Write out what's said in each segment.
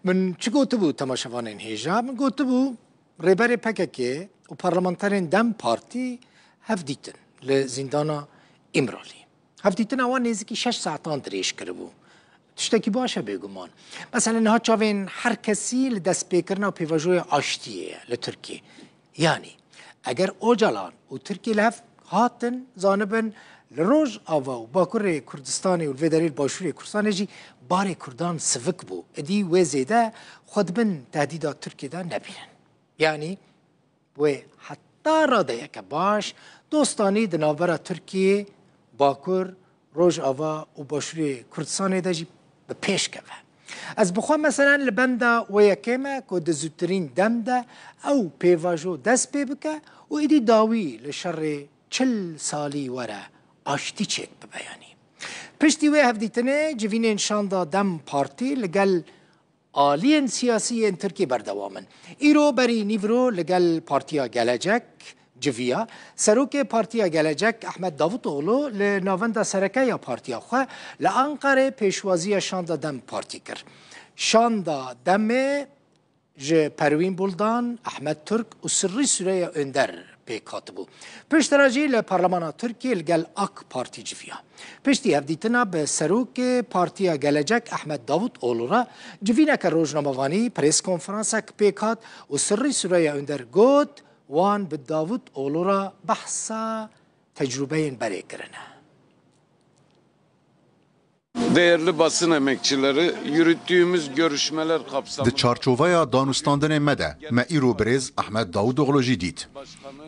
من چی گوته بو تماشاوانین هیجا من گوته بو ریبری پککی و پارلمانترین دم پارتی هفدیتن لزندانا امرالی هفدیتن اوان نزدیکی 6 ساعتان دریش کرده بو تشتکی باشه بگمان مثلا نها چاوین هر کسی لدست پیکرنا و پیواجوی آشتیه لترکیه یعنی اگر اوجالان و ترکیه لحف هاتن زانبن لروج آوا و باکور کردستانی و الویداری باشوری کردستانی جی بار کردان سفک بو ادی و زیده خود بن تهدیدا ترکیه دا نبینن یعنی و حتی راده یک باش دوستانی دنابرا ترکیه باکور روج آوا و باشوری کردستانی دا جی به پیش که از بخواه مثلا لبنده و یکیمه که دزوترین دم ده او پیواجو دست پی بکه و ایدی داوی لشر 40 سالی وره آشتی چیک ببیانی پشتی وی هفدیتنه جوینین شاندا دم پارتی لگل آلین سیاسی این ترکی بردوامن ایرو بری نیورو لگل پارتیا گلجک جویا سروک پارتیا گلجک احمد داوود اولو لناوندا سرکه یا پارتیا خواه لانقره پیشوازی شاندا دم پارتی کر شاندا دم ج پروین بولدان احمد ترک و سری سوره اندر پیکاتبو پشتراجی لپارلمانا ترکیه لگل اک پارتی جویا پشتی هفدیتنا به سروک پارتیا گلجک احمد داوود اولورا جوینا که روزنامه‌وانی پریس کنفرانسک پیکات و سری سوره اندر گوت وان به داوود اولورا بحثا tecrübe bere kirine. Değerli basın emekçileri, yürüttüğümüz görüşmeler kapsamında... Di çarçovaya danûstandinê me de, me îro birêz Ahmed Davutoğlu jî dît.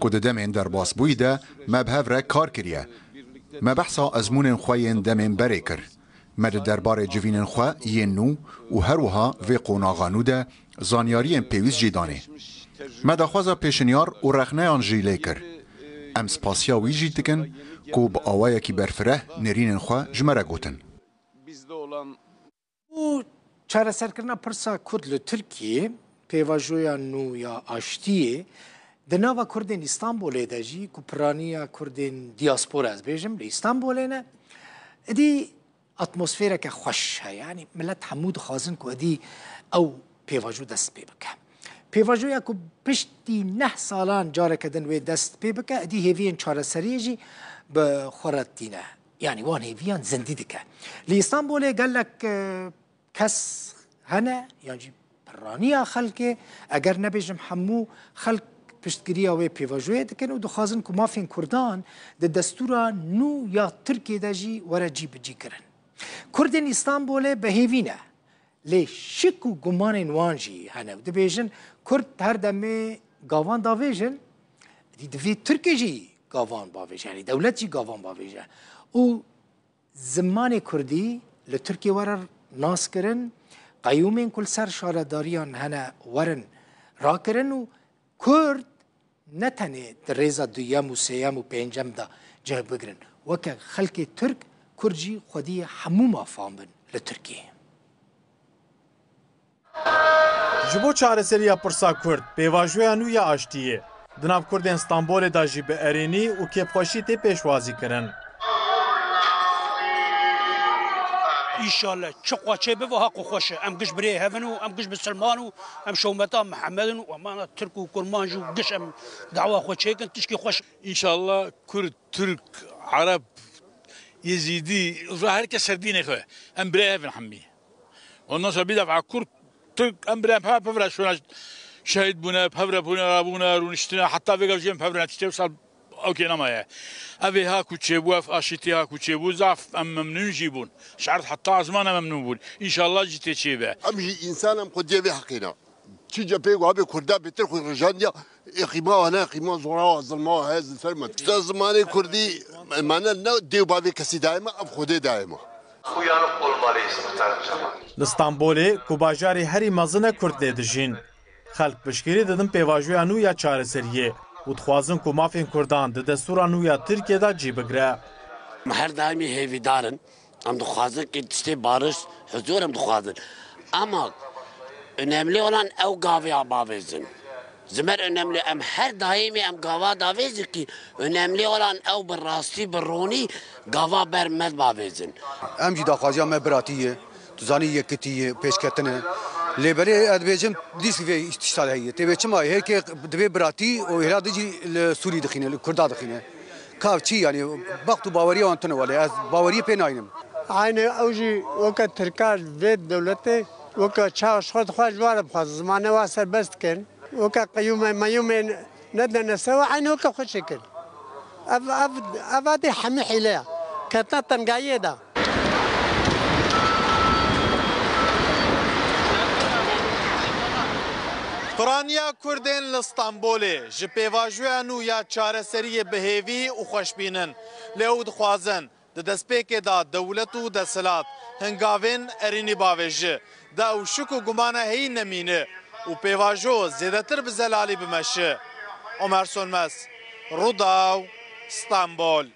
Ku di demên derbasbûyî de me bi hev re kar kiriye. Me behsa ezmûnên xwe yên demên berê kir. Me di derbarê civînên xwe yên nû û her wiha vê qonaxa nû de zanyariyên pêwîst jî danê. Me daxwaza pêşinyar û rexneyan jî lê kir. Em spasiya wî jî dikin ku bi awayekî berfireh nêrînên xwe ji me re gotin. Bu çareserkirina pirsa Kurd li Tirkiye pêvajoya nû ya aştiyê di nava Kurdên İstanbulê de jî ku piraniya Kurdên diaspora ez bêjim li İstanbulê ne edî atmosfêreke xweş heye yanî millet hemû dixwazin ku edî ew pêvajo dest pê bike. Pêvajoya ku piştî 9 salan careke din wê dest pê bike edî hêviyên çareseriyê jî bi xwe re tîne. Yani wan hêviyan zindî dike. Li İstanbulê gelek kes hene yan jî piraniya xelkê eger nebêjim hemû xelk piştgiriya wê pêvajoyê dikin û dixwazin ku mafên Kurdan di destûra nû ya Tirkiye de jî were cî bi cî kirin. Kurdên İstanbulê bi hêvî ne. Lê şik û gumanên wan jî hene. Dibêjin Kurd her demê gavan davêjin divê Tirkiye jî gavan bavêje yani dewlet jî gavan bavêje. û zimanê Kurdî li Tirkiye were nas kirin qeyûmên ku li ser şaredariyan hene werin rakirin û Kurd ne tenê di rêza duyem û sêyem û pêncem de cih bigirin weke xelkê Türk Kurd jî xwediyê hemû mafan bin li Tirkiye. Ji bo çareseriya pirsa Kurd pêvajoya nû ya aştiyê di nav Kurdên Stenbolê de jî bi erênî û kêfxweşî tê pêşwazî kirin. İnşallah çok açı bir vaha koşu. Em giş bire hevenu, em giş Müslümanı, em şovmeta Muhammed'in ve amana Türk ve Kurmancı giş em dava koçekin tişki hoş. İnşallah Kürt, Türk, Arap, Yezidi, herkes serdine koy. Em bire heven hammi. Ondan sonra bir defa Kürt, Türk, em bire hevra şuna şehit buna, hevra buna, buna, runiştine, hatta ve gavciyem hevra tişte sal اوكي نمايا ابي هاكو تشيبو اف اشيتي هاكو تشيبو زعف ام ممنون جيبون شعرت حتى زمان ممنون بون ان شاء الله جيتي تشيبه امجي انسان ام قد يبي حقنا تيجا بيغو ابي كردا بترخ الرجانيا اخيما هنا اخيما زورا ظلما هذا الفرمت زماني كردي معنا ديو بابي كسي دائما اب خودي دائما خويانو قولماليس لستانبولê ku bajarê herî mezin Kurd lê dijîn xelk piştgirî didin pêvajoya nû ya çareseriyê û dixwazin ku mafên Kurdan di destûra nû ya Tirkiye de cî bigire. Her daimî hêvîdarin, em dixwazin ki tiştê barış, huzur em dixwazin. Ama önemli olan ew gaviya bavêzin. Zimer önemli em her daimî em gava davêzin ki önemli olan ew bi rastî bi ronî gava bermed bavêzin. Em jî daxwaziya me biratî ye, tu zanî yekitî ye, pêşketine. لبري ادبيجم ديس في اشتغال هي تبي ما هيك دبي براتي وهلا دجي السوري دخينه الكرد دخينه كاف شي يعني وقت باوريه انتن ولا باوريه بيناينم عين اوجي وقت تركال بيت دولتي وقت شاش خد خواج وارا بخاز زمان واسر بس كان وقت قيوم ما يوم ندنا سوا عين وقت خوش كان افادي حمي حيله كانت تنقايده پرانیا کردین لستانبولی ji pêvajoya nû ya çareseriyê bihêvî û xweşbînin lê ew dixwazin di destpêkê da dewlet û desilat hingavên erînî bavê jî de ew şik û gumana heyî nemîne û pêvajo zêdetir bi zelalî bimeşe. Ömer Sönmez, Rûdaw, İstanbul.